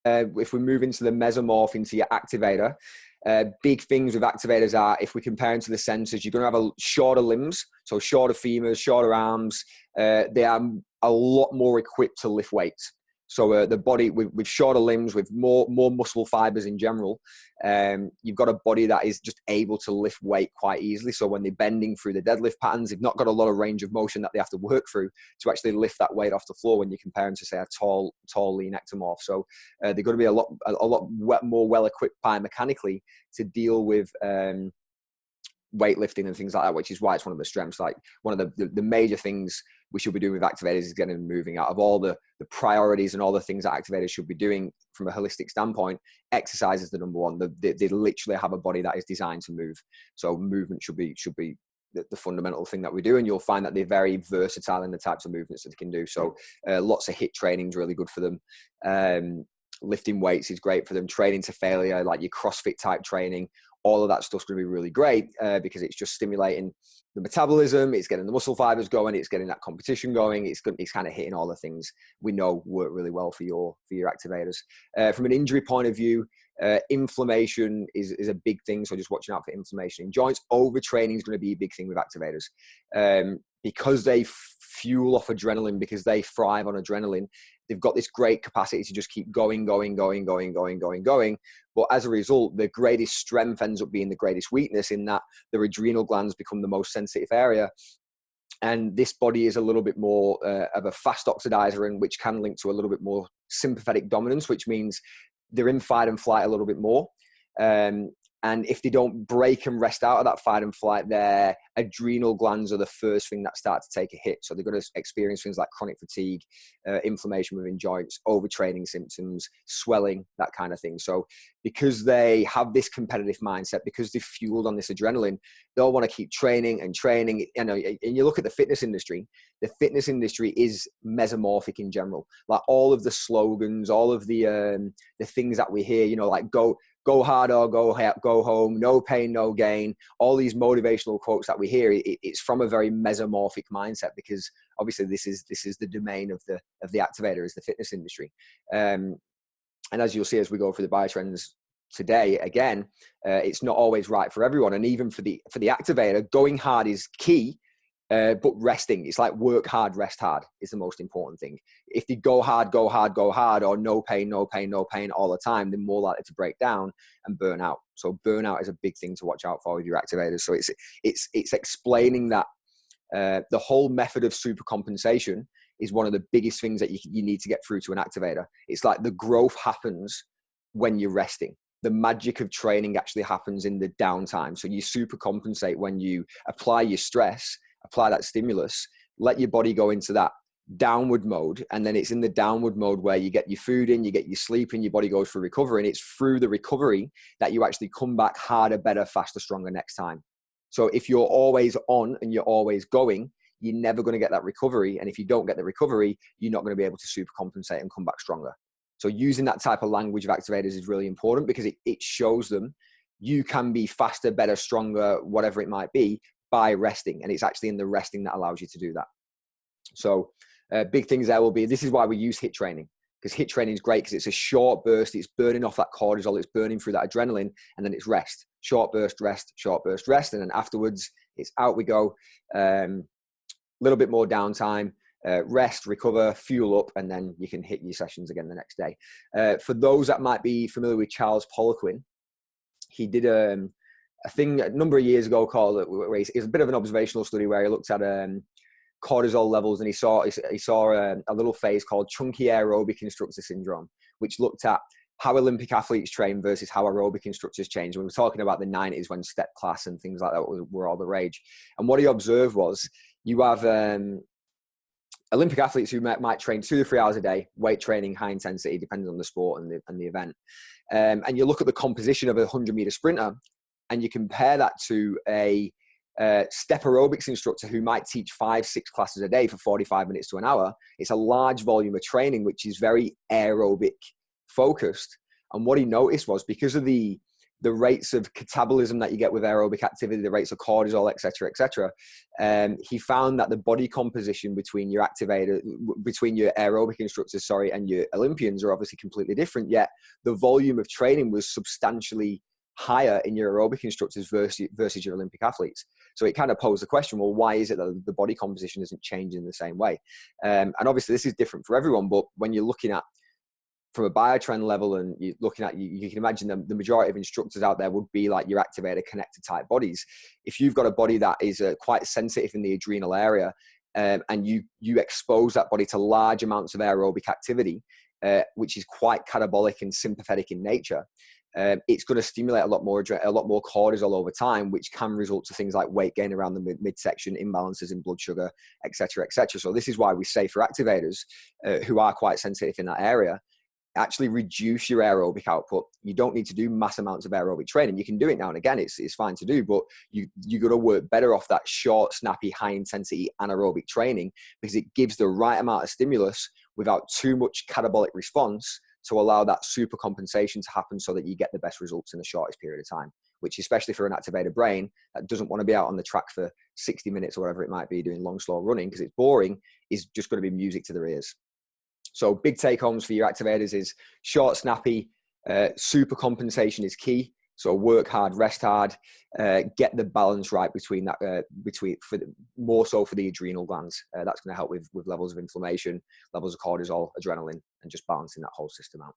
if we move into the mesomorph, into your activator, big things with activators are, if we compare them to the sensors, you're going to have a shorter limbs, so shorter femurs, shorter arms. They are a lot more equipped to lift weights. So the body with shorter limbs, with more muscle fibers in general, you've got a body that is just able to lift weight quite easily. So when they're bending through the deadlift patterns, they've not got a lot of range of motion that they have to work through to actually lift that weight off the floor when you compare them to, say, a tall lean ectomorph. So they're going to be a lot more well-equipped biomechanically to deal with weightlifting and things like that, which is why it's one of the strengths. Like, one of the major things we should be doing with activators is getting them moving. Out of all the priorities and all the things that activators should be doing from a holistic standpoint, exercise is the number one. They literally have a body that is designed to move. So movement should be the fundamental thing that we do. And you'll find that they're very versatile in the types of movements that they can do. So lots of HIIT training is really good for them. Lifting weights is great for them. Training to failure, like your CrossFit type training, all of that stuff's going to be really great because it's just stimulating the metabolism, it's getting the muscle fibers going, it's getting that competition going, it's kind of hitting all the things we know work really well for your activators. From an injury point of view, inflammation is a big thing, so just watching out for inflammation in joints. Overtraining is going to be a big thing with activators because they fuel off adrenaline, because they thrive on adrenaline. They've got this great capacity to just keep going. But as a result, the greatest strength ends up being the greatest weakness, in that their adrenal glands become the most sensitive area. And this body is a little bit more of a fast oxidizer, and which can link to a little bit more sympathetic dominance, which means they're in fight and flight a little bit more. And if they don't break and rest out of that fight and flight, their adrenal glands are the first thing that start to take a hit. So they're going to experience things like chronic fatigue, inflammation within joints, overtraining symptoms, swelling, that kind of thing. So because they have this competitive mindset, because they're fueled on this adrenaline, they'll want to keep training and training. You know, and you look at the fitness industry, the fitness industry is mesomorphic in general. Like, all of the slogans, all of the things that we hear, you know, like go hard or go home, no pain, no gain. All these motivational quotes that we hear, it's from a very mesomorphic mindset, because obviously this is the domain of the activator, is the fitness industry. And as you'll see as we go through the biotrends today, again, it's not always right for everyone. And even for the activator, going hard is key. But resting, it's like work hard, rest hard is the most important thing. If they go hard, or no pain all the time, they're more likely to break down and burn out. So burnout is a big thing to watch out for with your activators. So it's explaining that the whole method of supercompensation is one of the biggest things that you need to get through to an activator. It's like the growth happens when you're resting. The magic of training actually happens in the downtime. So you supercompensate when you apply your stress, apply that stimulus, let your body go into that downward mode. And then it's in the downward mode where you get your food in, you get your sleep in, your body goes through recovery. And it's through the recovery that you actually come back harder, better, faster, stronger next time. So if you're always on and you're always going, you're never going to get that recovery. And if you don't get the recovery, you're not going to be able to supercompensate and come back stronger. So using that type of language of activators is really important, because it shows them you can be faster, better, stronger, whatever it might be, by resting. And it's actually in the resting that allows you to do that. So big things there will be, this is why we use HIIT training, because HIIT training is great because it's a short burst. It's burning off that cortisol. It's burning through that adrenaline, and then it's rest, short burst, rest. And then afterwards it's out we go. Little bit more downtime, rest, recover, fuel up, and then you can hit your sessions again the next day. For those that might be familiar with Charles Poliquin, he did a thing a number of years ago called, it was a bit of an observational study where he looked at cortisol levels, and he saw a little phase called chunky aerobic instructor syndrome, which looked at how Olympic athletes train versus how aerobic instructors change. We were talking about the 90s when step class and things like that were all the rage. And what he observed was, you have Olympic athletes who might train 2 to 3 hours a day, weight training, high intensity, depending on the sport and the event. And you look at the composition of a 100-meter sprinter, and you compare that to a step aerobics instructor who might teach 5-6 classes a day for 45 minutes to an hour. It's a large volume of training, which is very aerobic focused. And what he noticed was, because of the the rates of catabolism that you get with aerobic activity, the rates of cortisol, etc., he found that the body composition between your aerobic instructors, and your Olympians are obviously completely different. Yet the volume of training was substantially higher in your aerobic instructors versus your Olympic athletes. So it kind of posed the question, well, why is it that the body composition isn't changing the same way? And obviously this is different for everyone, but when you're looking at from a biotrend level and you're looking at, you can imagine the majority of instructors out there would be like your activator connected type bodies. If you've got a body that is quite sensitive in the adrenal area, and you expose that body to large amounts of aerobic activity, which is quite catabolic and sympathetic in nature, it's going to stimulate a lot more cortisol over time, which can result to things like weight gain around the midsection, imbalances in blood sugar, etc., etc. So this is why we say for activators who are quite sensitive in that area, actually reduce your aerobic output. You don't need to do mass amounts of aerobic training. You can do it now and again. It's fine to do, but you're going to work better off that short, snappy, high intensity anaerobic training, because it gives the right amount of stimulus without too much catabolic response to allow that super compensation to happen so that you get the best results in the shortest period of time, which especially for an activated brain that doesn't want to be out on the track for 60 minutes or whatever it might be doing long, slow running because it's boring, is just going to be music to their ears. So big take homes for your activators is short, snappy, super compensation is key. So work hard, rest hard, get the balance right between that, more so for the adrenal glands. That's going to help with levels of inflammation, levels of cortisol, adrenaline, and just balancing that whole system out.